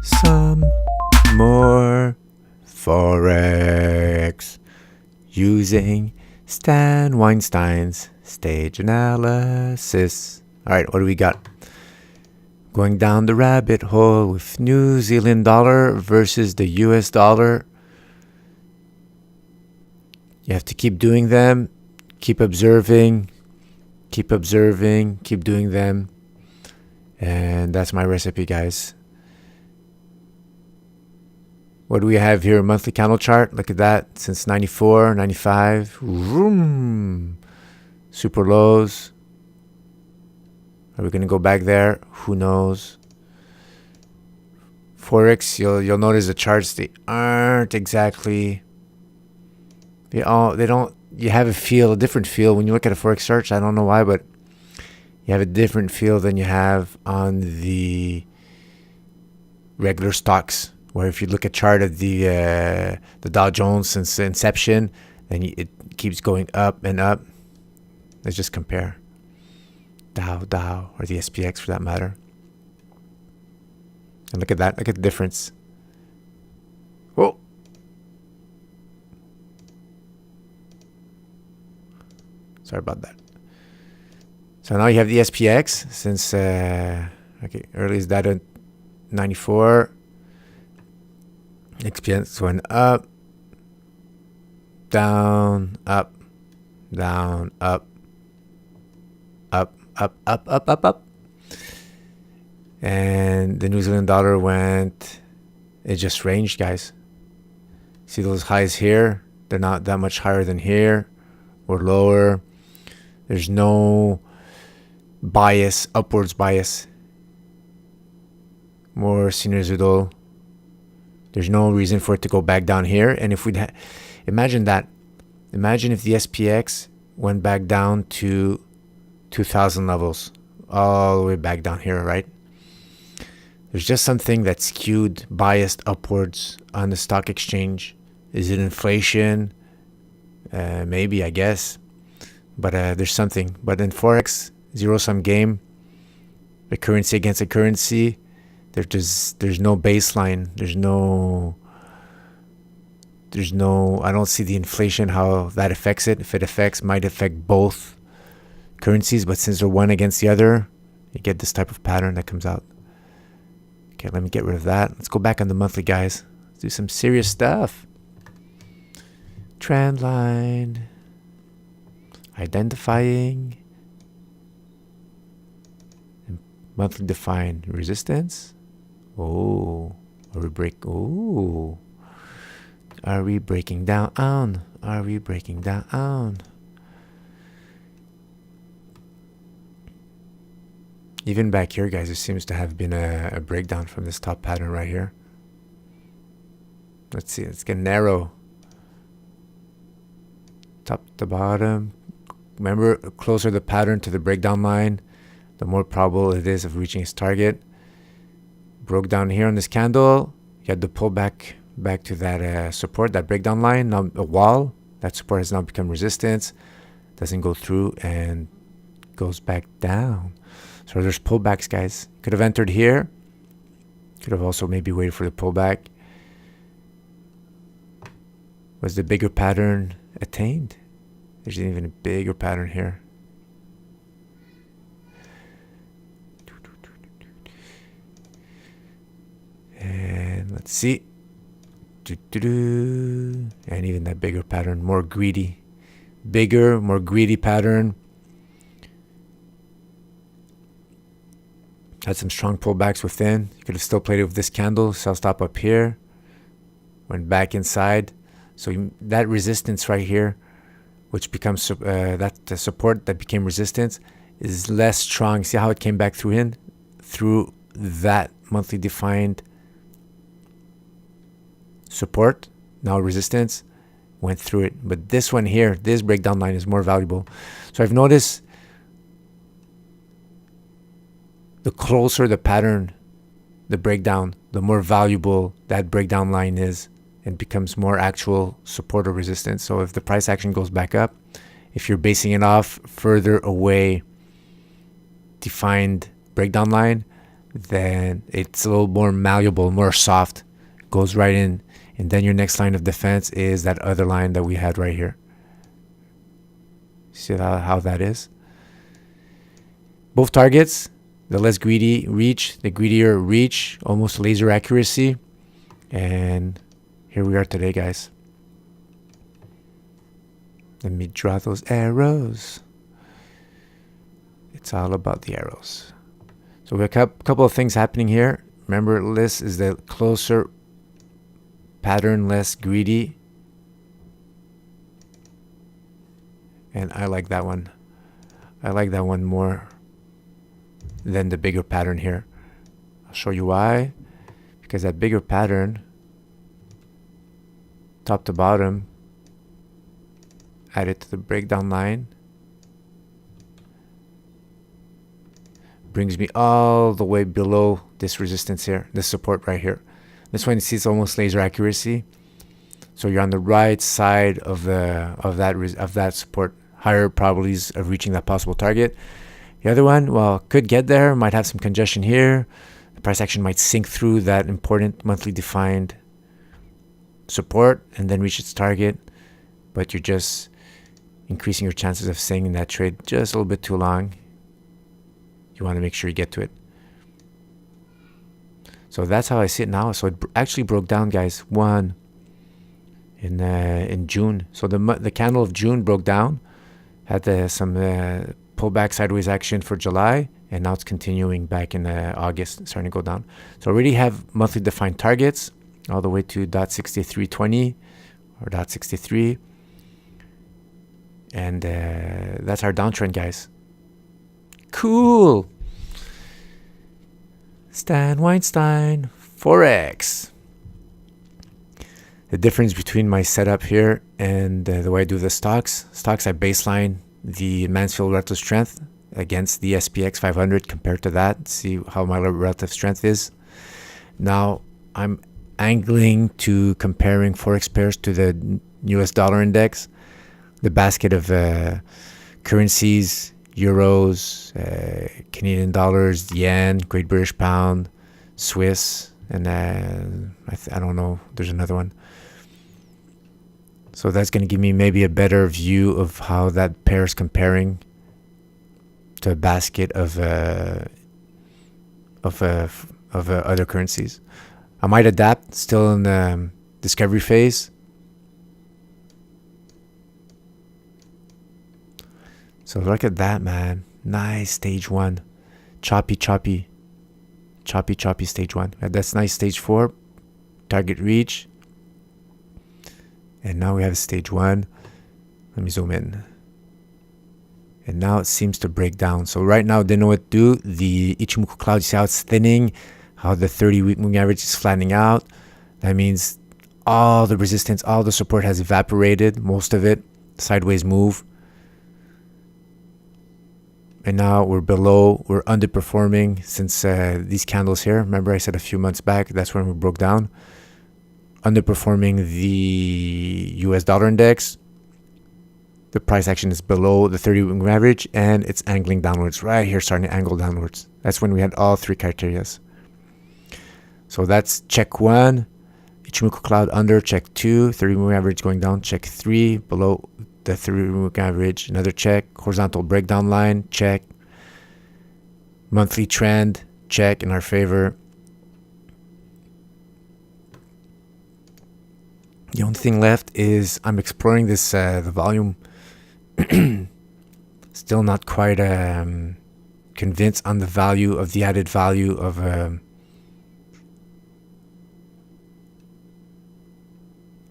some more Forex using Stan Weinstein's stage analysis. All right, what do we got? Going down the rabbit hole with New Zealand dollar versus the US dollar. You have to keep doing them, keep observing, keep doing them. And that's my recipe, guys. What do we have here? Monthly candle chart. Look at that. Since 94, 95. Vroom. Super lows. Are we going to go back there? Who knows? Forex, you'll notice the charts, they aren't exactly... They don't... You have a different feel. When you look at a Forex chart, I don't know why, but you have a different feel than you have on the regular stocks. Where if you look at chart of the Dow Jones since inception, then it keeps going up and up. Let's just compare Dow, or the SPX for that matter. And look at that. Look at the difference. Whoa. Sorry about that. So now you have the SPX since earliest data 94. XPX went up, down, up, down, up, up, up, up, up, up, up. And the New Zealand dollar it just ranged, guys. See those highs here? They're not that much higher than here or lower. There's no bias, upwards bias. More sinusoidal. There's no reason for it to go back down here. And if we'd imagine that. Imagine if the SPX went back down to 2000 levels. All the way back down here, right? There's just something that's skewed, biased upwards on the stock exchange. Is it inflation? Maybe, I guess. But there's something. But in Forex, zero-sum game, a currency against a currency, there's no baseline. There's no, I don't see the inflation, how that affects it. If it might affect both currencies, but since they're one against the other, you get this type of pattern that comes out. Okay, let me get rid of that. Let's go back on the monthly, guys. Let's do some serious stuff. Trend line. Identifying. Monthly defined resistance. Oh, are we breaking down? Are we breaking down? Even back here, guys, there seems to have been a breakdown from this top pattern right here. Let's see, let's get narrow. Top to bottom. Remember, closer the pattern to the breakdown line, the more probable it is of reaching its target. Broke down here on this candle. You had to pull back to that support, that breakdown line. Now a wall. That support has now become resistance. Doesn't go through and goes back down. So there's pullbacks, guys. Could have entered here. Could have also maybe waited for the pullback. Was the bigger pattern attained? There's even a bigger pattern here. And let's see. And even that bigger pattern, more greedy. Bigger, more greedy pattern. Had some strong pullbacks within. You could have still played it with this candle. Sell stop up here. Went back inside. So that resistance right here, which becomes the support that became resistance, is less strong. See how it came back through that monthly defined support, now resistance, went through it. But this one here, this breakdown line is more valuable. So I've noticed the closer the pattern, the breakdown, the more valuable that breakdown line is and becomes more actual support or resistance. So if the price action goes back up, if you're basing it off further away defined breakdown line, then it's a little more malleable, more soft, goes right in. And then your next line of defense is that other line that we had right here. See how that is? Both targets, the less greedy reach, the greedier reach, almost laser accuracy. And here we are today, guys. Let me draw those arrows. It's all about the arrows. So we have a couple of things happening here. Remember, this is the closer pattern, less greedy. And I like that one. I like that one more than the bigger pattern here. I'll show you why. Because that bigger pattern, top to bottom, added to the breakdown line, brings me all the way below this resistance here, this support right here. This one, you see, it's almost laser accuracy. So you're on the right side of that support, higher probabilities of reaching that possible target. The other one, well, could get there, might have some congestion here. The price action might sink through that important monthly defined support and then reach its target, but you're just increasing your chances of staying in that trade just a little bit too long. You want to make sure you get to it. So that's how I see it now. So it actually broke down, guys, one in June. So the candle of June broke down, had some pullback sideways action for July, and now it's continuing back in August, starting to go down. So I already have monthly defined targets all the way to .6320 or .63, and that's our downtrend, guys. Cool. Stan Weinstein, Forex. The difference between my setup here and the way I do the stocks, I baseline the Mansfield relative strength against the SPX 500, compared to that, see how my relative strength is. Now I'm angling to comparing Forex pairs to the US dollar index, the basket of currencies, euros, Canadian dollars, yen, Great British pound, Swiss, and I don't know, there's another one. So that's going to give me maybe a better view of how that pair is comparing to a basket of other currencies. I might adapt, still in the discovery phase. So look at that, man. Nice stage one. Choppy stage one. That's nice stage 4. Target reach. And now we have stage 1. Let me zoom in. And now it seems to break down. So right now, they know what to do. The Ichimoku cloud, you see how it's thinning, how the 30-week moving average is flattening out. That means all the resistance, all the support has evaporated, most of it. Sideways move. And now we're underperforming since these candles here. Remember I said a few months back, that's when we broke down. Underperforming the US dollar index. The price action is below the 30-week average, and it's angling downwards. Right here, starting to angle downwards. That's when we had all 3 criterias. So that's check 1. Ichimoku cloud under, check 2. 30-week average going down, check 3. Below the 30-week average, another check. Horizontal breakdown line, check. Monthly trend, check in our favor. The only thing left is I'm exploring this, the volume. Still not quite convinced on the value of the added value of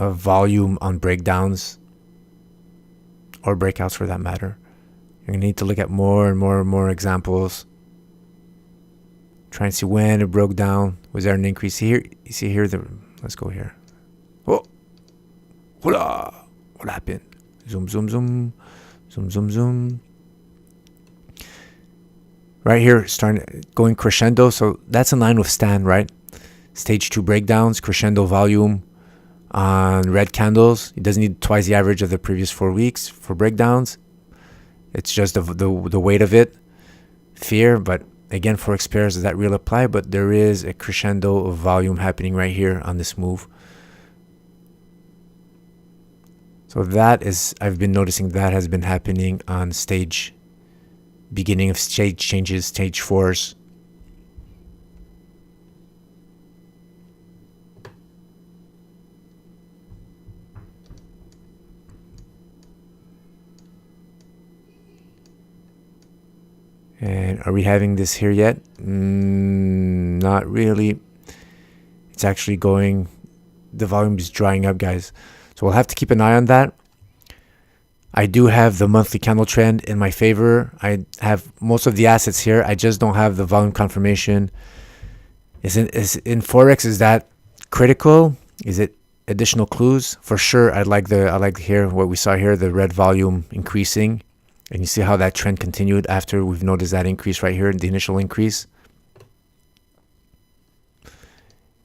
volume on breakdowns or breakouts for that matter. You're going to need to look at more and more examples. Try and see when it broke down. Was there an increase here? You see here, let's go here. Oh, hola! What happened? Zoom. Right here, going crescendo. So that's in line with Stan, right? Stage 2 breakdowns, crescendo volume on red candles. It doesn't need twice the average of the previous 4 weeks for breakdowns. It's just the weight of it. Fear, but Again, Forex pairs, does that really apply? But there is a crescendo of volume happening right here on this move. So that is, I've been noticing that has been happening on stage, beginning of stage changes, stage 4s. And are we having this here yet? Not really. It's actually going, the volume is drying up, guys. So we'll have to keep an eye on that. I do have the monthly candle trend in my favor. I have most of the assets here. I just don't have the volume confirmation. Is in Forex, is that critical? Is it additional clues? For sure, I like here what we saw here, the red volume increasing. And you see how that trend continued after we've noticed that increase right here, the initial increase.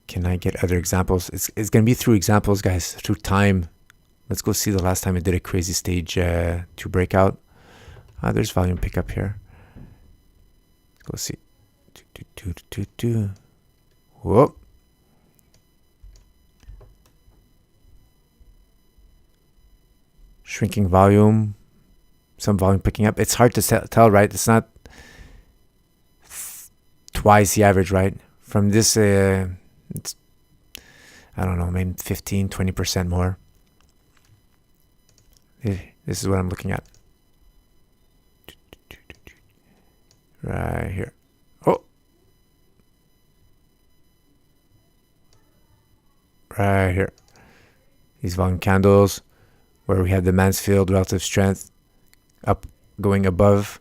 Can I get other examples? It's going to be through examples, guys, through time. Let's go see the last time it did a crazy stage 2 breakout. There's volume pickup here. Let's go see. Whoop. Shrinking volume. Some volume picking up. It's hard to tell, right? It's not twice the average, right? From this, it's, I don't know, maybe 15, 20% more. This is what I'm looking at. Right here. Oh. Right here. These volume candles where we have the Mansfield relative strength up, going above,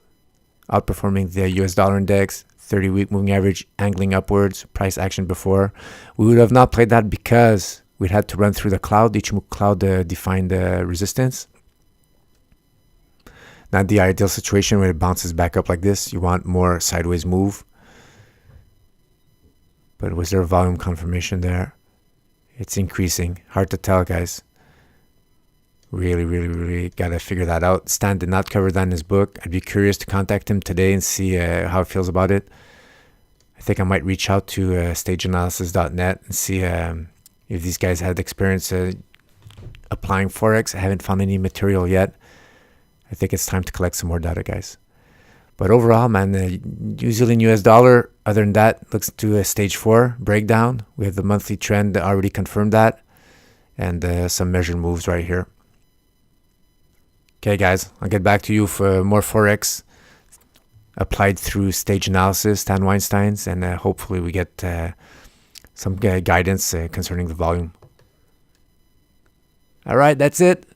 outperforming the US dollar index, 30-week moving average angling upwards, price action before. We would have not played that because we'd had to run through the cloud. Each cloud defined the resistance. Not the ideal situation when it bounces back up like this. You want more sideways move. But was there a volume confirmation there? It's increasing. Hard to tell, guys. Really gotta figure that out. Stan did not cover that in his book. I'd be curious to contact him today and see how he feels about it. I think I might reach out to stageanalysis.net and see if these guys had experience applying Forex. I haven't found any material yet. I think it's time to collect some more data, guys. But overall, man, New Zealand US dollar, other than that, looks to a stage 4 breakdown. We have the monthly trend that already confirmed that. And some measured moves right here. Okay, guys, I'll get back to you for more Forex applied through stage analysis, Stan Weinstein's, and hopefully we get some guidance concerning the volume. All right, that's it.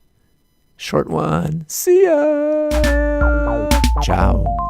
Short one. See ya. Ciao.